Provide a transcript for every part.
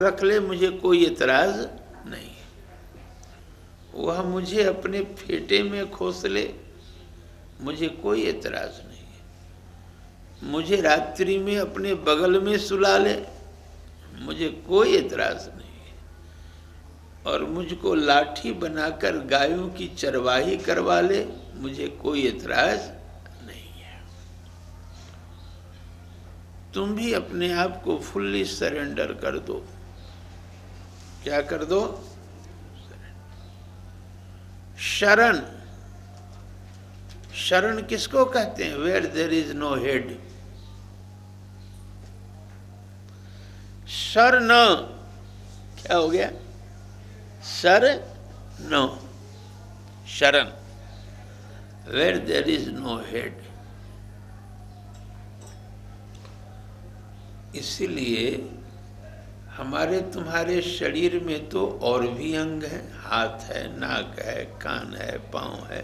रख ले, मुझे कोई एतराज नहीं। वह मुझे अपने फेटे में खोस ले, मुझे कोई एतराज नहीं है। मुझे रात्रि में अपने बगल में सुला ले, मुझे कोई एतराज नहीं है। और मुझको लाठी बनाकर गायों की चरवाही करवा ले, मुझे कोई एतराज नहीं है। तुम भी अपने आप को फुल्ली सरेंडर कर दो। क्या कर दो? शरण। शरण किसको कहते हैं? Where there is no head. सर न, क्या हो गया? सर न, शरण। Where there is no head. इसीलिए हमारे तुम्हारे शरीर में तो और भी अंग हैं, हाथ है, नाक है, कान है, पाँव है,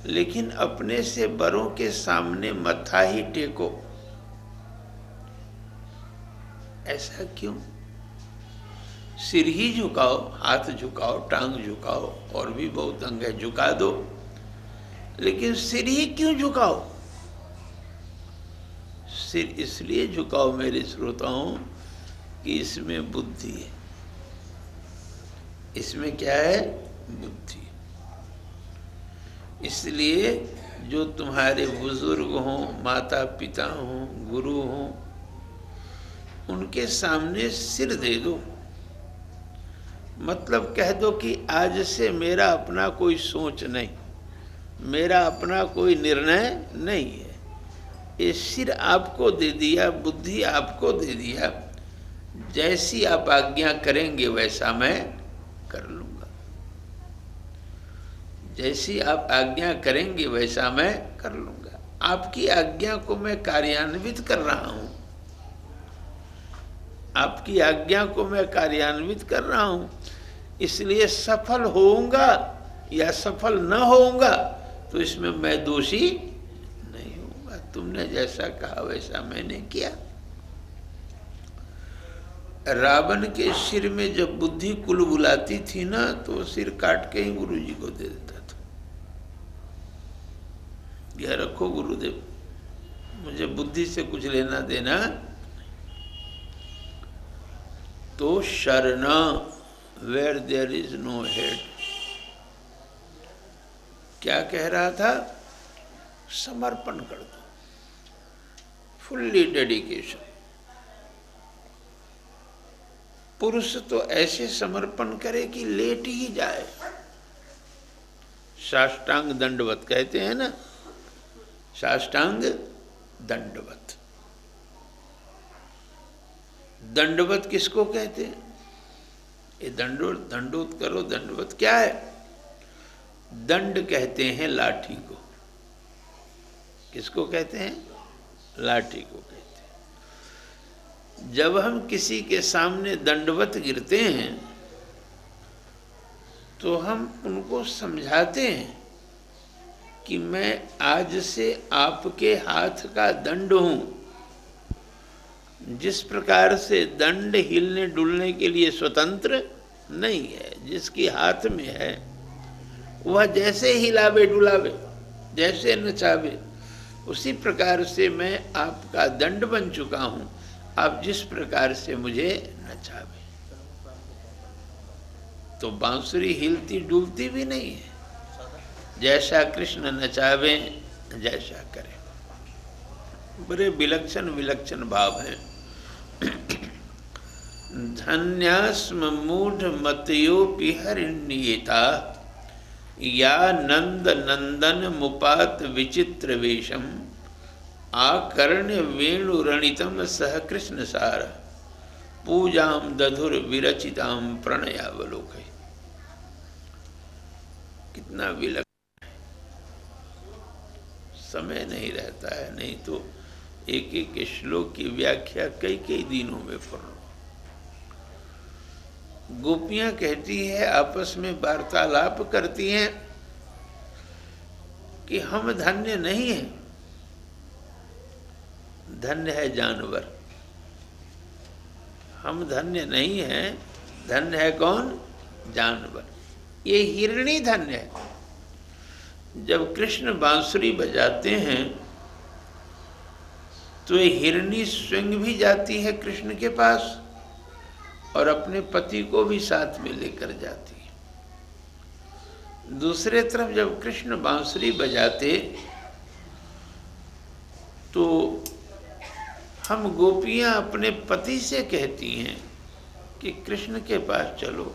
लेकिन अपने से बड़ों के सामने मत्था ही टेको। ऐसा क्यों? सिर ही झुकाओ, हाथ झुकाओ, टांग झुकाओ, और भी बहुत अंग है, झुका दो, लेकिन सिर ही क्यों झुकाओ? सिर इसलिए झुकाओ मेरे श्रोताओं कि इसमें बुद्धि है। इसमें क्या है? बुद्धि। इसलिए जो तुम्हारे बुजुर्ग हों, माता पिता हों, गुरु हों, उनके सामने सिर दे दो। मतलब कह दो कि आज से मेरा अपना कोई सोच नहीं, मेरा अपना कोई निर्णय नहीं है। ये सिर आपको दे दिया, बुद्धि आपको दे दिया, जैसी आप आज्ञा करेंगे वैसा मैं कर लूंगा। जैसी आप आज्ञा करेंगे वैसा मैं कर लूंगा। आपकी आज्ञा को मैं कार्यान्वित कर रहा हूं। आपकी आज्ञा को मैं कार्यान्वित कर रहा हूं। इसलिए सफल होऊंगा या सफल न होऊंगा तो इसमें मैं दोषी नहीं होऊंगा। तुमने जैसा कहा वैसा मैंने किया। रावण के सिर में जब बुद्धि कुलबुलाती थी ना, तो सिर काट के ही गुरुजी को दे देता था। यह रखो गुरुदेव, मुझे बुद्धि से कुछ लेना देना। तो शरण, where there is no head. क्या कह रहा था? समर्पण कर दो, फुल्ली डेडिकेशन। पुरुष तो ऐसे समर्पण करे कि लेट ही जाए। साष्टांग दंडवत कहते हैं ना, साष्टांग दंडवत। दंडवत किसको कहते हैं? ये दंडोत करो, दंडवत क्या है? दंड कहते हैं लाठी को। किसको कहते हैं? लाठी को कहते हैं। जब हम किसी के सामने दंडवत गिरते हैं तो हम उनको समझाते हैं कि मैं आज से आपके हाथ का दंड हूं। जिस प्रकार से दंड हिलने डुलने के लिए स्वतंत्र नहीं है, जिसकी हाथ में है वह जैसे हिलावे डुलावे, जैसे नचावे, उसी प्रकार से मैं आपका दंड बन चुका हूं। आप जिस प्रकार से मुझे नचावे। तो बांसुरी हिलती डुलती भी नहीं है, जैसा कृष्ण नचावे जैसा करे। बड़े विलक्षण विलक्षण भाव हैं। धन्यास्म मूढ़ मतयोपि हरिण्येता, या नंद नंदन मुपात विचित्र वेशम, आकर्ण्य वेणुरणितम सह कृष्ण सार, पूजाम दधुर विरचिताम प्रणयावलोक। कितना विलक्षण। समय नहीं रहता है, नहीं तो एक एक श्लोक की व्याख्या कई कई दिनों में पढ़ लो। गोपियां कहती है, आपस में वार्तालाप करती हैं कि हम धन्य नहीं हैं, धन्य है जानवर। हम धन्य नहीं हैं, धन्य है कौन? जानवर। ये हिरणी धन्य है। जब कृष्ण बांसुरी बजाते हैं तो ये हिरणी स्वयं भी जाती है कृष्ण के पास और अपने पति को भी साथ में लेकर जाती है। दूसरे तरफ जब कृष्ण बांसुरी बजाते तो हम गोपियां अपने पति से कहती हैं कि कृष्ण के पास चलो,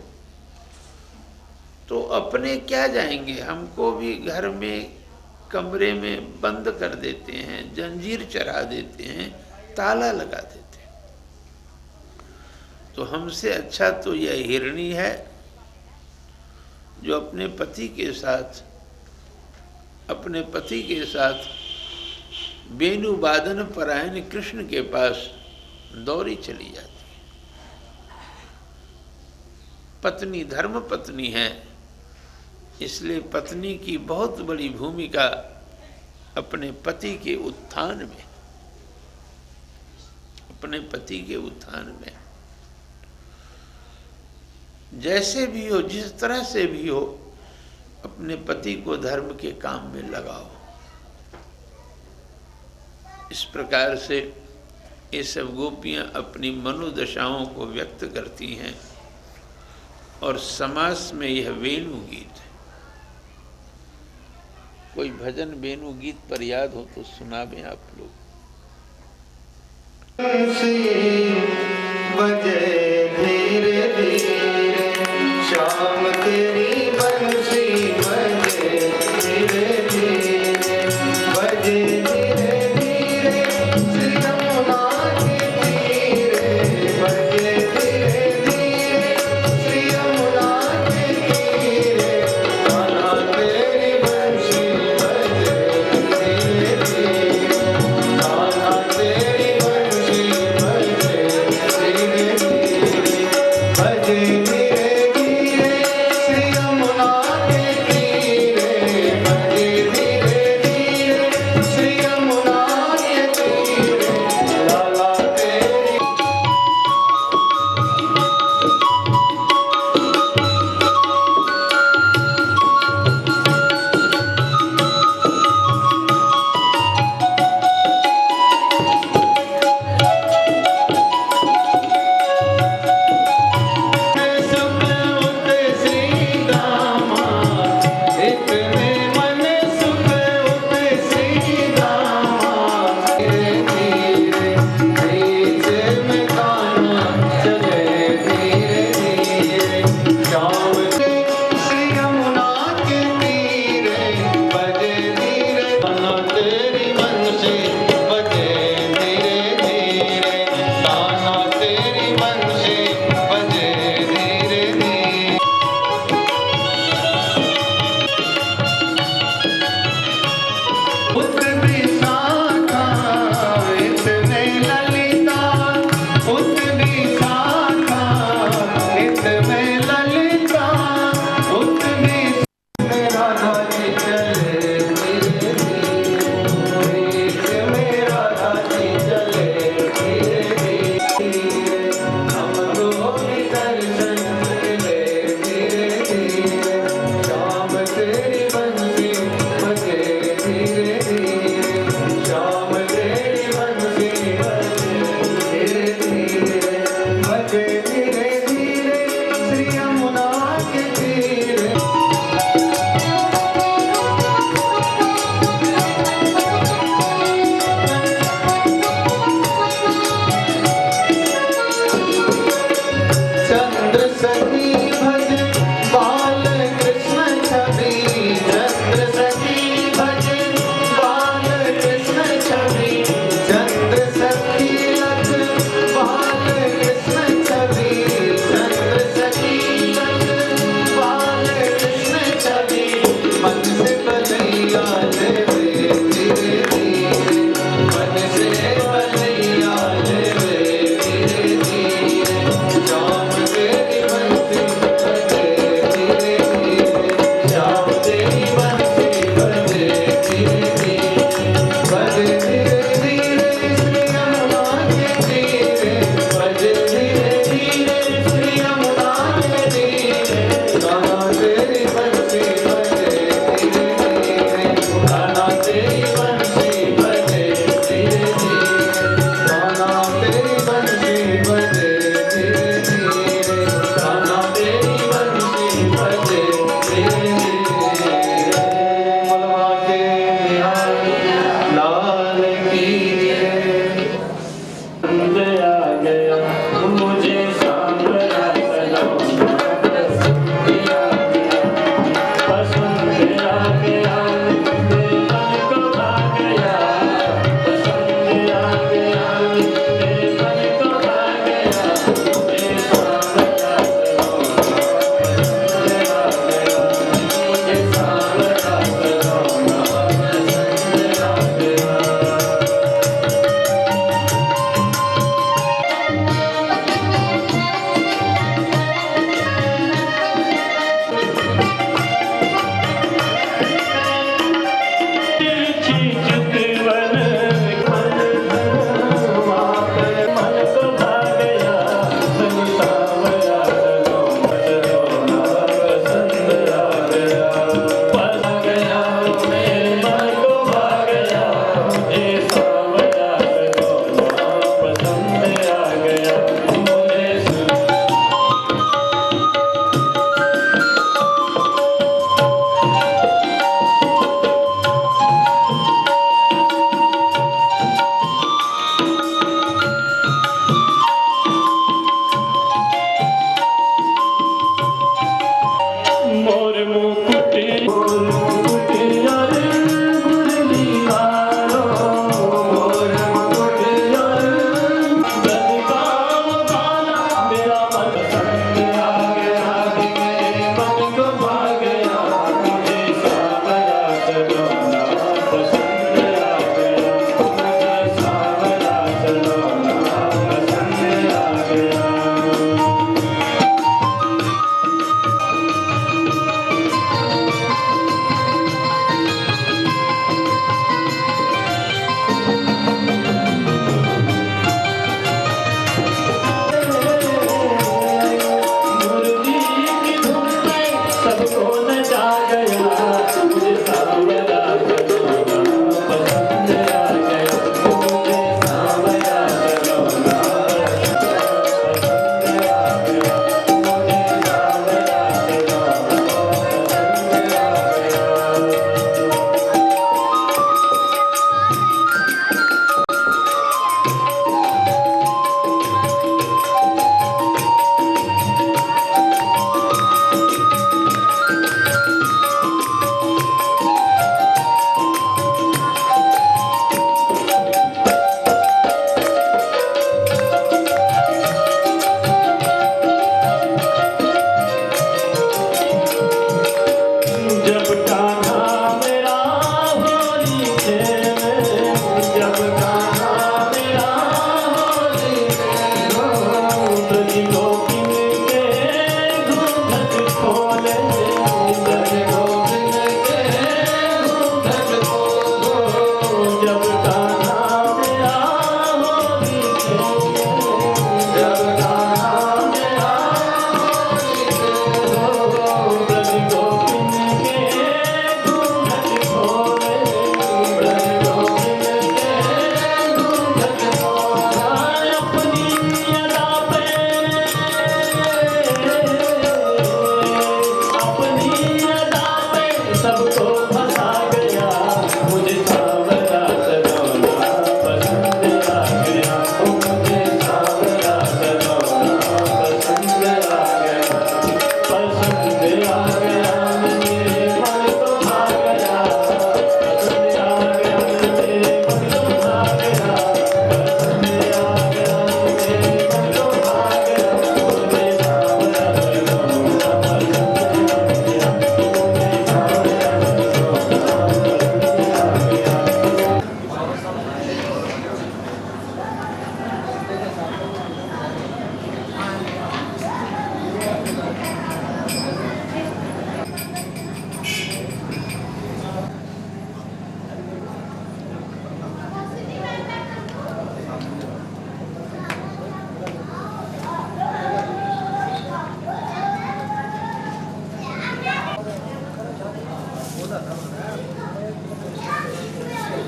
तो अपने क्या जाएंगे, हमको भी घर में कमरे में बंद कर देते हैं, जंजीर चढ़ा देते हैं, ताला लगा देते हैं। तो हमसे अच्छा तो यह हिरणी है जो अपने पति के साथ वेणु वादन परायण कृष्ण के पास दौड़ी चली जाती है। पत्नी धर्म पत्नी है, इसलिए पत्नी की बहुत बड़ी भूमिका अपने पति के उत्थान में, अपने पति के उत्थान में। जैसे भी हो, जिस तरह से भी हो, अपने पति को धर्म के काम में लगाओ। इस प्रकार से ये सब गोपियां अपनी मनोदशाओं को व्यक्त करती हैं और समास में यह वेणु गीत है। कोई भजन वेणु गीत पर याद हो तो सुनावें आप लोग। बजे धीरे धीरे श्याम तेरी बंसी बजे धीरे धीरे, बजे धीरे धीरे श्री यमुना के तीरे, बजे धीरे धीरे श्री यमुना के तीरे, कान्हा तेरी बंसी बजे धीरे धीरे, कान्हा तेरी बंसी बजे धीरे धीरे।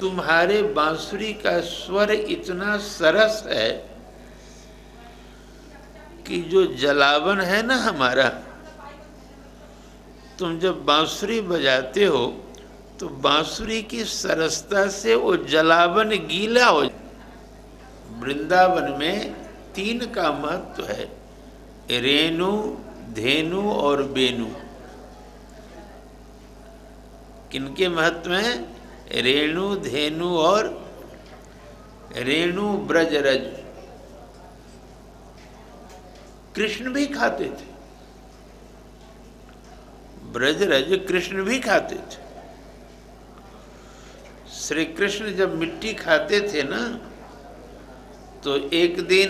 तुम्हारे बांसुरी का स्वर इतना सरस है कि जो जलावन है ना हमारा, तुम जब बांसुरी बजाते हो तो बांसुरी की सरसता से वो जलावन गीला हो। वृंदावन में 3 का महत्व है, रेणु, धेनु और बेनु। किनके महत्व हैं? रेणु, धेनु और रेणु ब्रजरज। कृष्ण भी खाते थे, ब्रजरज कृष्ण भी खाते थे। श्री कृष्ण जब मिट्टी खाते थे ना, तो एक दिन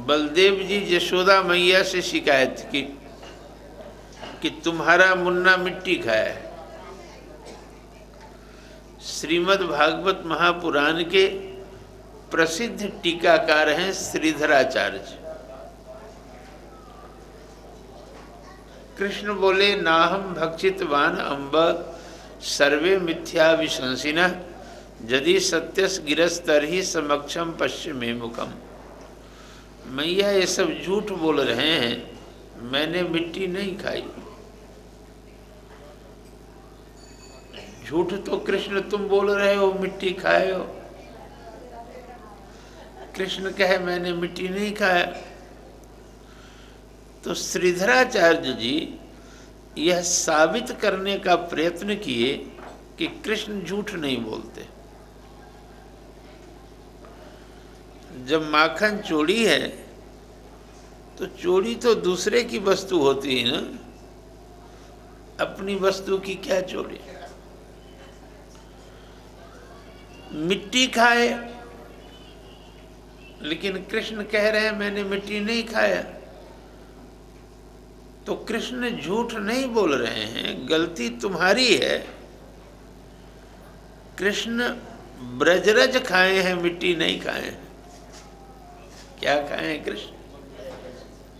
बलदेव जी यशोदा मैया से शिकायत की कि तुम्हारा मुन्ना मिट्टी खाया है। श्रीमद् भागवत महापुराण के प्रसिद्ध टीकाकार हैं श्रीधराचार्य। कृष्ण बोले, नाहम भक्षितवान अम्ब सर्वे मिथ्या विशंसिनः यदि सत्यस गिरस्तरहि समक्षम पश्चिमे मुखम। मैया ये सब झूठ बोल रहे हैं, मैंने मिट्टी नहीं खाई। झूठ तो कृष्ण तुम बोल रहे हो, मिट्टी खाए हो। कृष्ण कहे मैंने मिट्टी नहीं खाया। तो श्रीधराचार्य जी यह साबित करने का प्रयत्न किए कि कृष्ण झूठ नहीं बोलते। जब माखन चोरी है तो चोरी तो दूसरे की वस्तु होती है ना, अपनी वस्तु की क्या चोरी। मिट्टी खाए, लेकिन कृष्ण कह रहे हैं मैंने मिट्टी नहीं खाया। तो कृष्ण झूठ नहीं बोल रहे हैं, गलती तुम्हारी है। कृष्ण ब्रजरज खाए हैं, मिट्टी नहीं खाए हैं। क्या खाए हैं कृष्ण?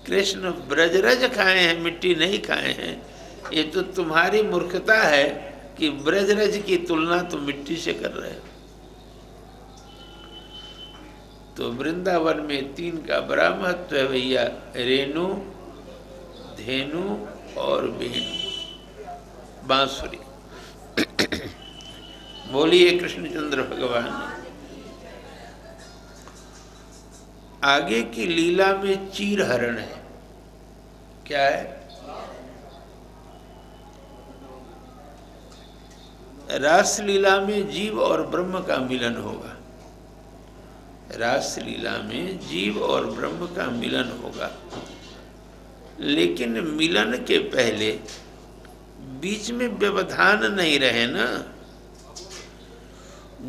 कृष्ण ब्रजरज खाए हैं, मिट्टी नहीं खाए हैं। ये तो तुम्हारी मूर्खता है कि ब्रजरज की तुलना तुम मिट्टी से कर रहे हो। तो वृंदावन में 3 का बड़ा महत्व है भैया, रेणु, धेनु और बेनु, बांसुरी। बोलिए कृष्णचंद्र भगवान। आगे की लीला में चीर हरण है। क्या है? रास लीला में जीव और ब्रह्म का मिलन होगा। रास लीला में जीव और ब्रह्म का मिलन होगा, लेकिन मिलन के पहले बीच में व्यवधान नहीं रहे ना।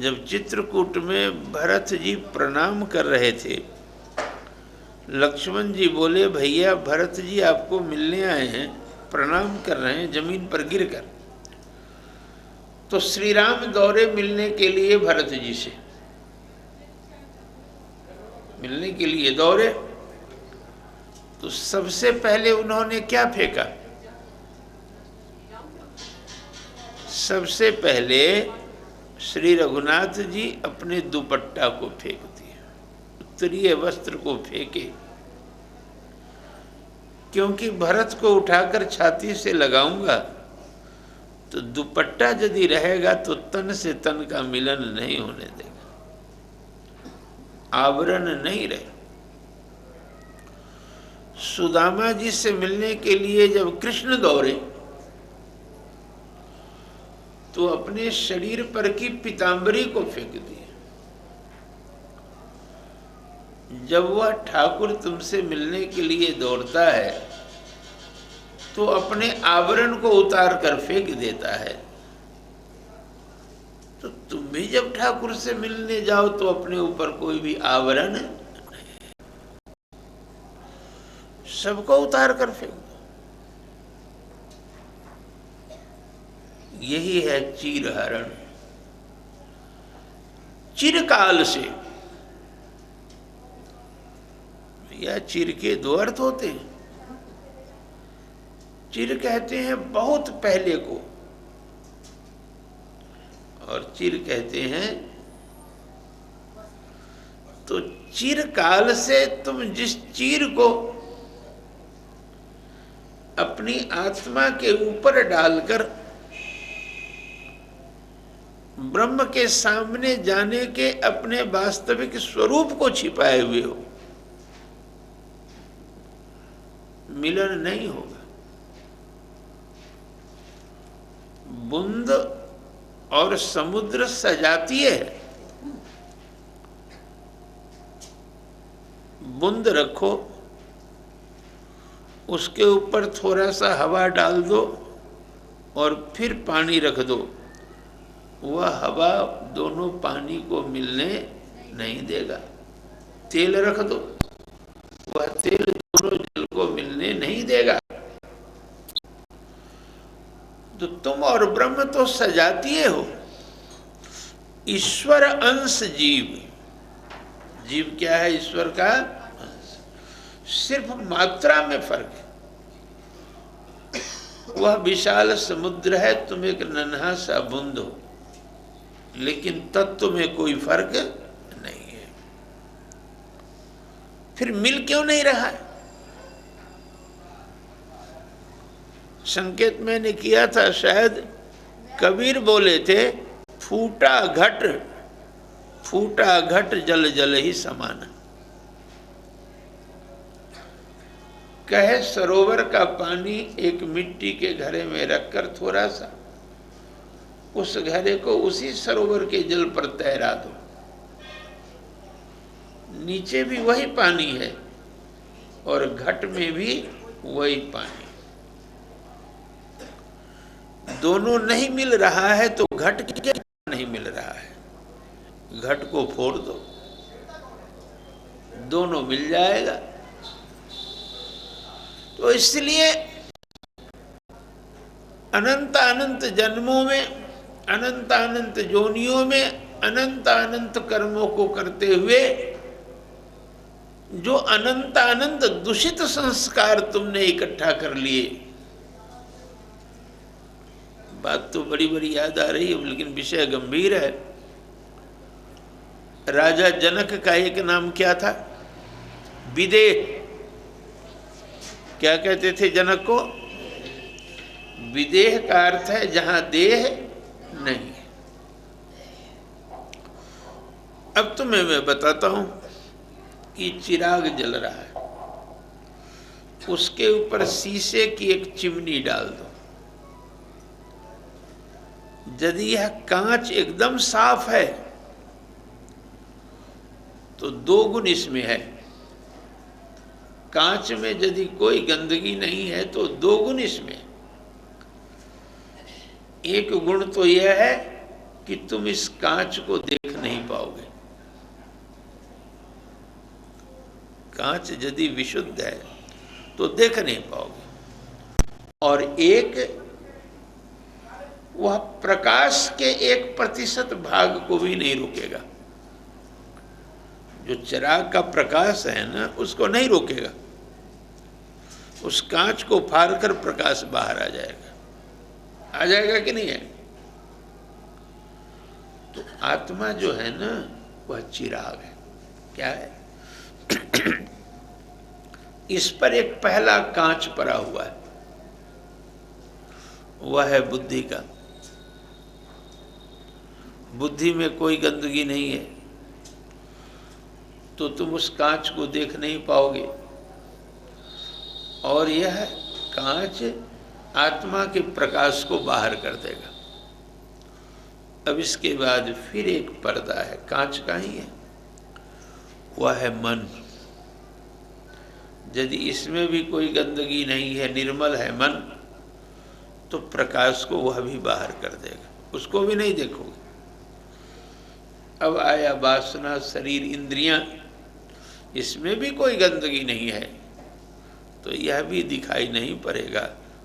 जब चित्रकूट में भरत जी प्रणाम कर रहे थे, लक्ष्मण जी बोले भैया भरत जी आपको मिलने आए हैं, प्रणाम कर रहे हैं जमीन पर गिरकर। तो श्री राम दौड़े मिलने के लिए भरत जी से, मिलने के लिए दौड़े। तो सबसे पहले उन्होंने क्या फेंका? सबसे पहले श्री रघुनाथ जी अपने दुपट्टा को फेंक दिए, उत्तरीय वस्त्र को फेंके, क्योंकि भरत को उठाकर छाती से लगाऊंगा तो दुपट्टा यदि रहेगा तो तन से तन का मिलन नहीं होने देगा, आवरण नहीं रहे। सुदामा जी से मिलने के लिए जब कृष्ण दौड़े तो अपने शरीर पर की पीतांबरी को फेंक दिए। जब वह ठाकुर तुमसे मिलने के लिए दौड़ता है तो अपने आवरण को उतार कर फेंक देता है। तो तुम भी जब ठाकुर से मिलने जाओ तो अपने ऊपर कोई भी आवरण नहीं, सबको उतार कर फेंक दो। यही है चीरहरण। चिरकाल से, या चिर के 2 अर्थ होते हैं। चिर कहते हैं बहुत पहले को, और चिर कहते हैं। तो चिरकाल से तुम जिस चीर को अपनी आत्मा के ऊपर डालकर ब्रह्म के सामने जाने के अपने वास्तविक स्वरूप को छिपाए हुए हो, मिलन नहीं होगा। बूंद और समुद्र सजातीय है। बूंद रखो, उसके ऊपर थोड़ा सा हवा डाल दो और फिर पानी रख दो, वह हवा दोनों पानी को मिलने नहीं देगा। तेल रख दो, वह तेल दोनों जल को मिलने नहीं देगा। तो तुम और ब्रह्म तो सजातीय हो। ईश्वर अंश जीव, जीव क्या है? ईश्वर का अंश। सिर्फ मात्रा में फर्क है। वह विशाल समुद्र है, तुम एक नन्हा सा बूंद हो, लेकिन तत्व में कोई फर्क नहीं है। फिर मिल क्यों नहीं रहा है? संकेत मैंने किया था, शायद कबीर बोले थे, फूटा घट जल जल ही समान। कहे सरोवर का पानी एक मिट्टी के घड़े में रखकर थोड़ा सा उस घड़े को उसी सरोवर के जल पर तैरा दो, नीचे भी वही पानी है और घट में भी वही पानी। दोनों नहीं मिल रहा है तो घट क्या नहीं मिल रहा है? घट को फोड़ दो, दोनों मिल जाएगा। तो इसलिए अनंत अनंत जन्मों में, अनंत अनंत जोनियों में, अनंत अनंत कर्मों को करते हुए जो अनंत अनंत दूषित संस्कार तुमने इकट्ठा कर लिए, बात तो बड़ी बड़ी याद आ रही है, लेकिन विषय गंभीर है। राजा जनक का एक नाम क्या था? विदेह। क्या कहते थे जनक को? विदेह का अर्थ है जहां देह नहीं है। अब तुम्हें मैं बताता हूं कि चिराग जल रहा है, उसके ऊपर शीशे की एक चिमनी डाल दो। यदि यह कांच एकदम साफ है तो 2 गुण इसमें है। कांच में यदि कोई गंदगी नहीं है तो 2 गुण इसमें। एक गुण तो यह है कि तुम इस कांच को देख नहीं पाओगे। कांच यदि विशुद्ध है तो देख नहीं पाओगे। और एक वह प्रकाश के 1% भाग को भी नहीं रोकेगा। जो चिराग का प्रकाश है ना, उसको नहीं रोकेगा। उस कांच को फाड़कर प्रकाश बाहर आ जाएगा। आ जाएगा कि नहीं है? तो आत्मा जो है ना, वह चिराग है। क्या है? इस पर एक पहला कांच पड़ा हुआ है, वह है बुद्धि का। बुद्धि में कोई गंदगी नहीं है तो तुम उस कांच को देख नहीं पाओगे। और यह कांच आत्मा के प्रकाश को बाहर कर देगा। अब इसके बाद फिर एक पर्दा है, कांच का ही है, वह है मन। यदि इसमें भी कोई गंदगी नहीं है, निर्मल है मन, तो प्रकाश को वह भी बाहर कर देगा, उसको भी नहीं देखोगे। अब आया वासना, शरीर, इंद्रियां, इसमें भी कोई गंदगी नहीं है तो यह भी दिखाई नहीं पड़ेगा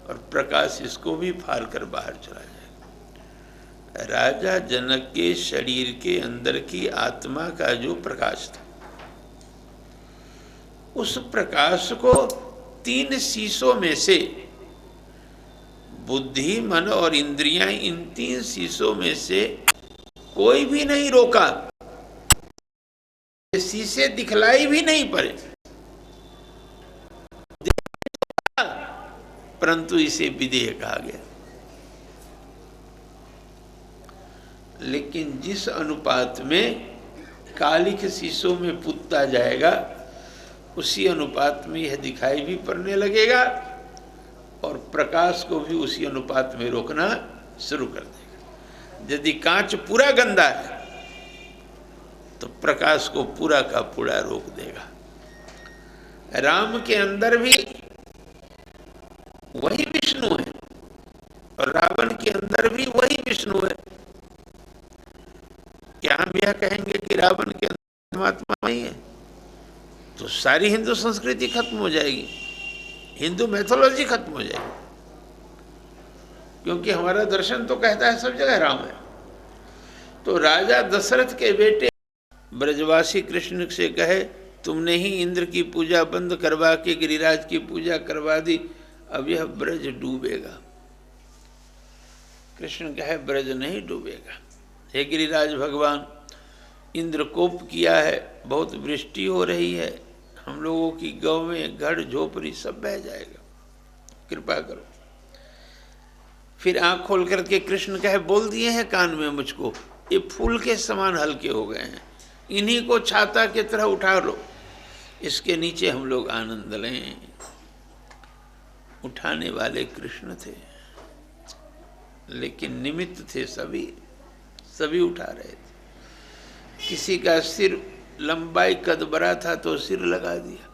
और प्रकाश इसको भी फाड़ कर बाहर चला जाएगा। राजा जनक के शरीर के अंदर की आत्मा का जो प्रकाश था, उस प्रकाश को 3 शीशों में से बुद्धि, मन और इंद्रियां, इन 3 शीशों में से कोई भी नहीं रोका, शीशे दिखलाई भी नहीं पड़े, परंतु इसे विदेह कहा गया। लेकिन जिस अनुपात में कालिख शीशों में पुतता जाएगा, उसी अनुपात में यह दिखाई भी पड़ने लगेगा और प्रकाश को भी उसी अनुपात में रोकना शुरू कर देगा। यदि कांच पूरा गंदा है तो प्रकाश को पूरा का पूरा रोक देगा। राम के अंदर भी वही विष्णु है और रावण के अंदर भी वही विष्णु है। क्या हम यह कहेंगे कि रावण के अंदर परमात्मा नहीं है, तो सारी हिंदू संस्कृति खत्म हो जाएगी, हिंदू मैथोलॉजी खत्म हो जाएगी। क्योंकि हमारा दर्शन तो कहता है सब जगह राम है। तो राजा दशरथ के बेटे ब्रजवासी कृष्ण से कहे, तुमने ही इंद्र की पूजा बंद करवा के गिरिराज की पूजा करवा दी, अब यह ब्रज डूबेगा। कृष्ण कहे, ब्रज नहीं डूबेगा। हे गिरिराज भगवान, इंद्र कोप किया है, बहुत वृष्टि हो रही है, हम लोगों की गौवें, घर, झोपड़ी सब बह जाएगा, कृपा करो। फिर आंख खोल करके कृष्ण कहे, बोल दिए हैं कान में मुझको, ये फूल के समान हल्के हो गए हैं, इन्हीं को छाता की तरह उठा लो, इसके नीचे हम लोग आनंद लें। उठाने वाले कृष्ण थे, लेकिन निमित्त थे सभी उठा रहे थे। किसी का सिर लंबाई कद बड़ा था तो सिर लगा दिया,